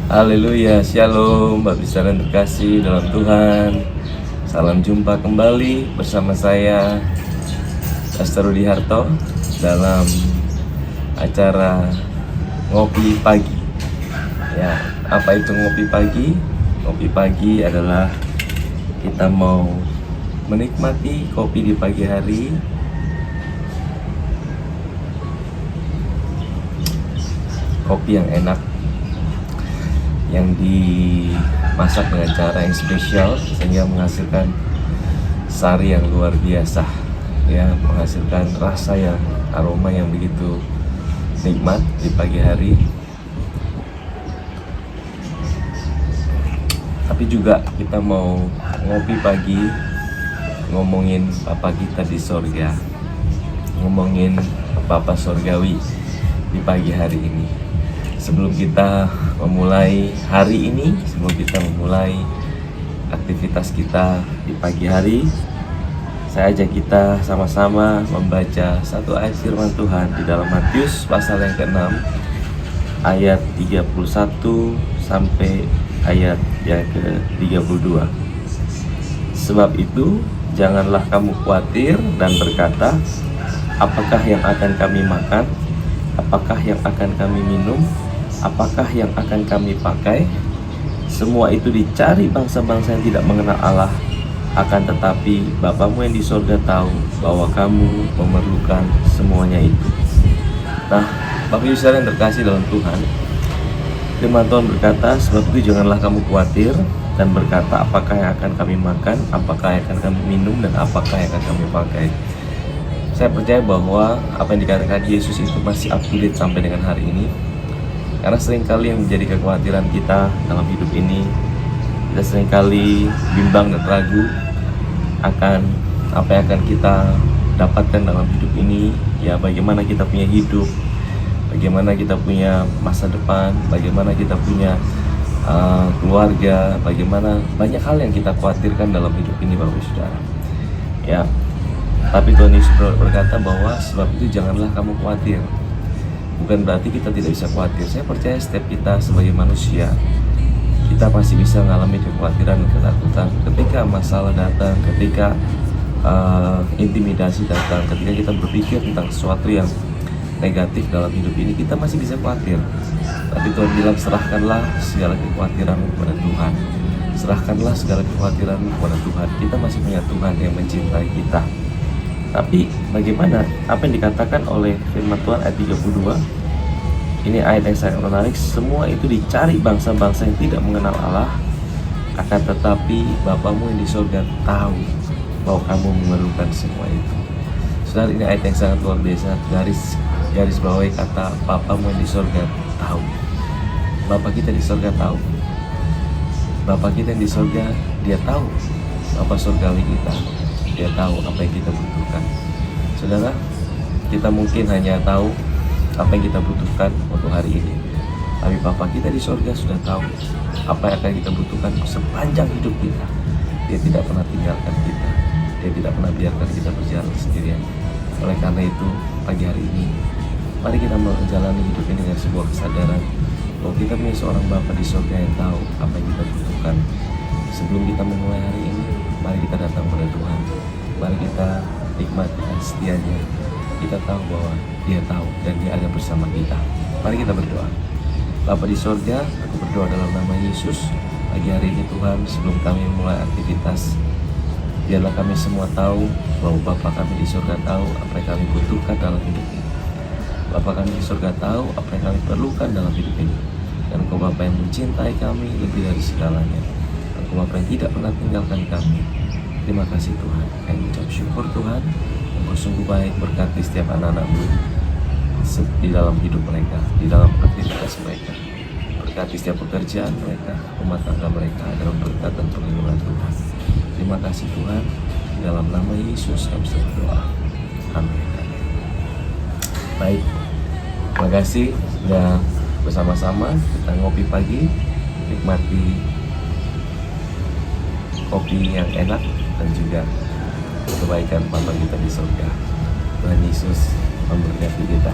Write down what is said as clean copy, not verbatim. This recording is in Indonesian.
Haleluya, shalom, Bapak Ibu yang terkasih dalam Tuhan. Salam jumpa kembali bersama saya, Pastor Rudi Harto, dalam acara Ngopi Pagi. Ya, apa itu ngopi pagi? Ngopi pagi adalah kita mau menikmati kopi di pagi hari. Kopi yang enak, yang dimasak dengan cara yang spesial sehingga menghasilkan sari yang luar biasa, ya, menghasilkan rasa yang aroma yang begitu nikmat di pagi hari. Tapi juga kita mau ngopi pagi, ngomongin Bapa kita di sorga, ngomongin Bapa Sorgawi di pagi hari ini. Sebelum kita memulai hari ini, sebelum kita memulai aktivitas kita di pagi hari, saya ajak kita sama-sama membaca satu ayat firman Tuhan di dalam Matius pasal yang ke-6 ayat 31 sampai ayat yang ke-32. Sebab itu, janganlah kamu khawatir dan berkata, apakah yang akan kami makan? Apakah yang akan kami minum? Apakah yang akan kami pakai? Semua itu dicari bangsa-bangsa yang tidak mengenal Allah. Akan tetapi Bapamu yang di sorga tahu bahwa kamu memerlukan semuanya itu. Nah, Bapak Ibu yang terkasih dalam Tuhan, firman Tuhan berkata, sebab itu janganlah kamu khawatir dan berkata, apakah yang akan kami makan? Apakah yang akan kami minum? Dan apakah yang akan kami pakai? Saya percaya bahwa apa yang dikatakan Yesus itu masih up to date sampai dengan hari ini. Karena seringkali yang menjadi kekhawatiran kita dalam hidup ini, kita seringkali bimbang dan ragu akan apa yang akan kita dapatkan dalam hidup ini. Ya, bagaimana kita punya hidup, bagaimana kita punya masa depan, bagaimana kita punya keluarga, bagaimana banyak hal yang kita khawatirkan dalam hidup ini, Bapak Ibu Saudara. Ya, tapi Tuhan Yesus berkata bahwa sebab itu janganlah kamu khawatir. Bukan berarti kita tidak bisa khawatir. Saya percaya setiap kita sebagai manusia, kita pasti bisa mengalami kekhawatiran dan ketakutan ketika masalah datang, ketika intimidasi datang, ketika kita berpikir tentang sesuatu yang negatif dalam hidup ini, kita masih bisa khawatir. Tapi Tuhan bilang, serahkanlah segala kekhawatiranmu kepada Tuhan. Serahkanlah segala kekhawatiranmu kepada Tuhan. Kita masih punya Tuhan yang mencintai kita. Tapi bagaimana apa yang dikatakan oleh firman Tuhan ayat 32? Ini ayat yang sangat menarik. Semua itu dicari bangsa-bangsa yang tidak mengenal Allah. Akan tetapi Bapamu yang di surga tahu bahwa kamu memerlukan semua itu. Saudara, ini ayat yang sangat luar biasa. Garis bawahi kata Bapamu yang di surga tahu. Bapa kita di surga tahu. Bapa kita yang di surga, dia tahu. Bapa surgawi kita, dia tahu apa yang kita butuhkan. Saudara, kita mungkin hanya tahu apa yang kita butuhkan untuk hari ini, tapi Bapa kita di surga sudah tahu apa yang akan kita butuhkan sepanjang hidup kita. Dia tidak pernah tinggalkan kita. Dia tidak pernah biarkan kita berjalan sendirian. Oleh karena itu, pagi hari ini, mari kita menjalani hidup ini dengan sebuah kesadaran bahwa kita punya seorang Bapa di surga yang tahu apa yang kita butuhkan. Sebelum kita memulai hari ini, mari kita datang kepada Tuhan. Mari kita nikmati setianya. Kita tahu bahwa Dia tahu dan Dia ada bersama kita. Mari kita berdoa. Bapa di surga, aku berdoa dalam nama Yesus. Pagi hari ini Tuhan, sebelum kami memulai aktivitas, biarlah kami semua tahu bahwa Bapa kami di surga tahu apa yang kami butuhkan dalam hidup ini. Bapa kami di surga tahu apa yang kami perlukan dalam hidup ini. Dan Engkau Bapa yang mencintai kami lebih dari segalanya. Engkau Bapa yang tidak pernah tinggalkan kami. Terima kasih Tuhan. Kami ucap syukur Tuhan. Engkau sungguh baik, berkati setiap anak-anak-Mu di dalam hidup mereka, di dalam aktivitas mereka. Berkati setiap pekerjaan mereka, rumah tangga mereka, dalam berkat dan perlindungan Tuhan. Terima kasih Tuhan. Di dalam nama Yesus kami berdoa. Amin. Baik, terima kasih sudah bersama-sama kita ngopi pagi, nikmati kopi yang enak dan juga kebaikan Bapa kita di surga. Tuhan Yesus memberkati kita.